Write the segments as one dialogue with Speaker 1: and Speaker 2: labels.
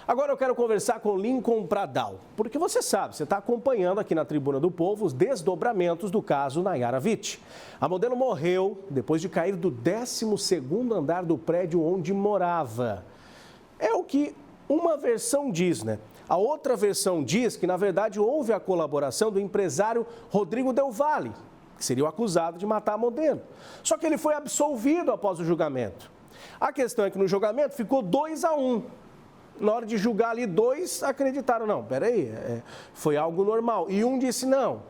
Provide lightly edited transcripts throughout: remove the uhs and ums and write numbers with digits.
Speaker 1: Agora eu quero conversar com Lincoln Pradal, porque você sabe, você está acompanhando aqui na Tribuna do Povo os desdobramentos do caso Nayara Witt. A modelo morreu depois de cair do 12º andar do prédio onde morava. É o que uma versão diz, né? A outra versão diz que, na verdade, houve a colaboração do empresário Rodrigo Del Valle, que seria o acusado de matar a modelo. Só que ele foi absolvido após o julgamento. A questão é que no julgamento ficou 2-1. Na hora de julgar ali, 2 acreditaram, não, peraí, foi algo normal. E um disse, não,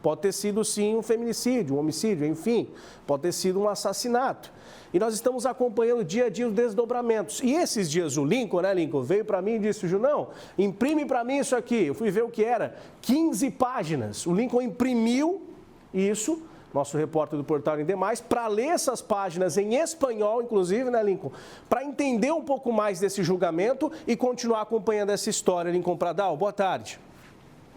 Speaker 1: pode ter sido sim um feminicídio, um homicídio, enfim, pode ter sido um assassinato. E nós estamos acompanhando dia a dia os desdobramentos. E esses dias o Lincoln, veio para mim e disse, Junão, imprime para mim isso aqui. Eu fui ver o que era, 15 páginas. O Lincoln imprimiu isso, nosso repórter do Portal em Demais, para ler essas páginas em espanhol, inclusive, Lincoln? Para entender um pouco mais desse julgamento e continuar acompanhando essa história, Lincoln Pradal. Boa tarde.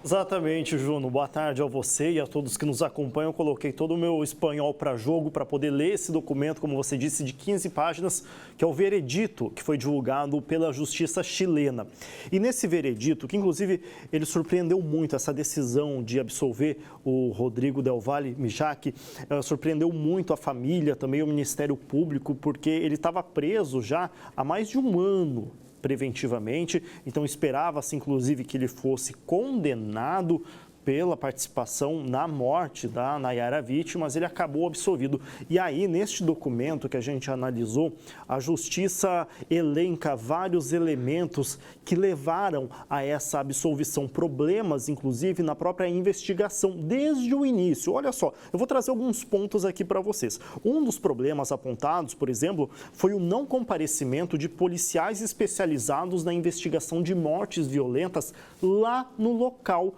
Speaker 2: Exatamente, Juno. Boa tarde a você e a todos que nos acompanham. Eu coloquei todo o meu espanhol para jogo para poder ler esse documento, como você disse, de 15 páginas, que é o veredito que foi divulgado pela Justiça chilena. E nesse veredito, que inclusive ele surpreendeu muito, essa decisão de absolver o Rodrigo Del Valle Mijaki, surpreendeu muito a família, também o Ministério Público, porque ele estava preso já há mais de um ano. Preventivamente, então esperava-se inclusive que ele fosse condenado pela participação na morte da Nayara Witt, mas ele acabou absolvido. E aí, neste documento que a gente analisou, a Justiça elenca vários elementos que levaram a essa absolvição, problemas, inclusive, na própria investigação, desde o início. Olha só, eu vou trazer alguns pontos aqui para vocês. Um dos problemas apontados, por exemplo, foi o não comparecimento de policiais especializados na investigação de mortes violentas lá no local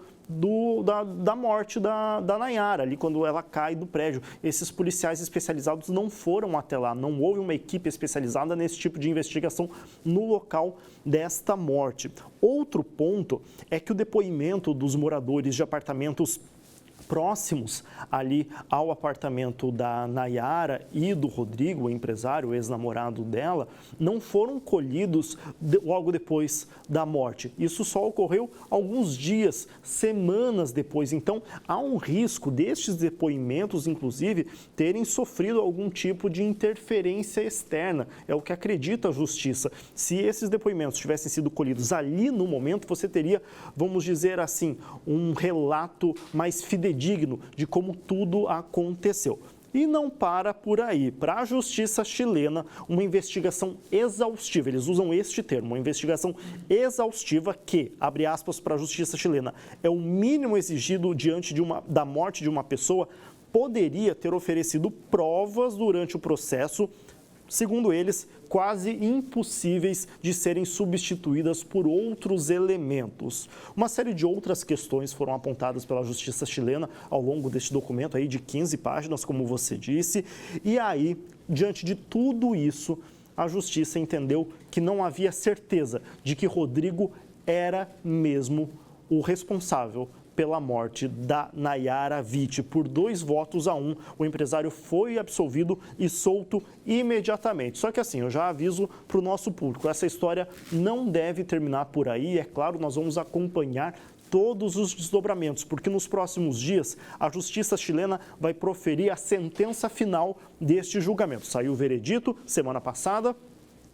Speaker 2: da morte da Nayara, ali quando ela cai do prédio. Esses policiais especializados não foram até lá, não houve uma equipe especializada nesse tipo de investigação no local desta morte. Outro ponto é que o depoimento dos moradores de apartamentos próximos ali ao apartamento da Nayara e do Rodrigo, o empresário, o ex-namorado dela, não foram colhidos logo depois da morte. Isso só ocorreu alguns dias, semanas depois. Então, há um risco destes depoimentos, inclusive, terem sofrido algum tipo de interferência externa. É o que acredita a Justiça. Se esses depoimentos tivessem sido colhidos ali no momento, você teria, vamos dizer assim, um relato mais fidedigno de como tudo aconteceu. E não para por aí. Para a Justiça chilena, uma investigação exaustiva, eles usam este termo, uma investigação exaustiva que, abre aspas para a Justiça chilena, é o mínimo exigido diante da morte de uma pessoa, poderia ter oferecido provas durante o processo, segundo eles, quase impossíveis de serem substituídas por outros elementos. Uma série de outras questões foram apontadas pela Justiça chilena ao longo deste documento aí de 15 páginas, como você disse, e aí, diante de tudo isso, a Justiça entendeu que não havia certeza de que Rodrigo era mesmo o responsável pela morte da Nayara Witt. Por 2-1, o empresário foi absolvido e solto imediatamente. Só que assim, eu já aviso para o nosso público, essa história não deve terminar por aí. É claro, nós vamos acompanhar todos os desdobramentos, porque nos próximos dias a Justiça chilena vai proferir a sentença final deste julgamento. Saiu o veredito semana passada.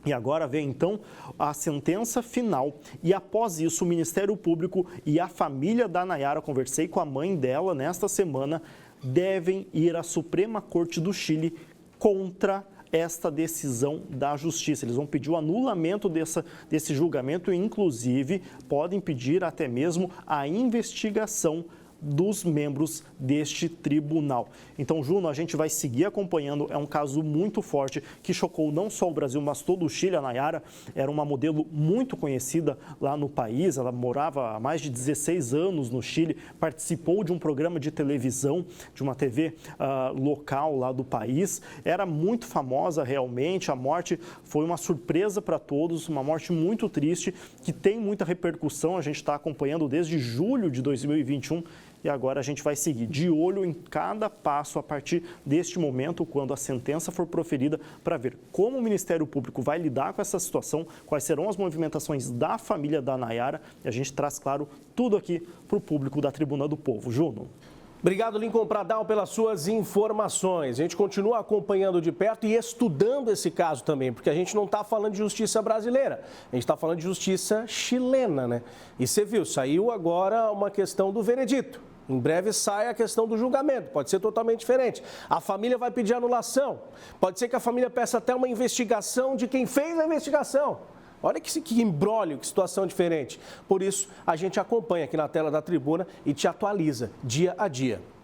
Speaker 2: E agora vem, então, a sentença final. E após isso, o Ministério Público e a família da Nayara, conversei com a mãe dela nesta semana, devem ir à Suprema Corte do Chile contra esta decisão da Justiça. Eles vão pedir o anulamento desse julgamento e, inclusive, podem pedir até mesmo a investigação dos membros deste tribunal. Então, Juno, a gente vai seguir acompanhando, é um caso muito forte que chocou não só o Brasil, mas todo o Chile. A Nayara era uma modelo muito conhecida lá no país, ela morava há mais de 16 anos no Chile, participou de um programa de televisão, de uma TV local lá do país, era muito famosa realmente, a morte foi uma surpresa para todos, uma morte muito triste, que tem muita repercussão, a gente está acompanhando desde julho de 2021, e agora a gente vai seguir de olho em cada passo a partir deste momento, quando a sentença for proferida, para ver como o Ministério Público vai lidar com essa situação, quais serão as movimentações da família da Nayara, e a gente traz, claro, tudo aqui para o público da Tribuna do Povo. Juno.
Speaker 1: Obrigado, Lincoln Pradal, pelas suas informações. A gente continua acompanhando de perto e estudando esse caso também, porque a gente não está falando de justiça brasileira, a gente está falando de justiça chilena, né? E você viu, saiu agora uma questão do veredito. Em breve sai a questão do julgamento, pode ser totalmente diferente. A família vai pedir anulação, pode ser que a família peça até uma investigação de quem fez a investigação. Olha que imbróglio, que situação diferente. Por isso, a gente acompanha aqui na tela da Tribuna e te atualiza dia a dia.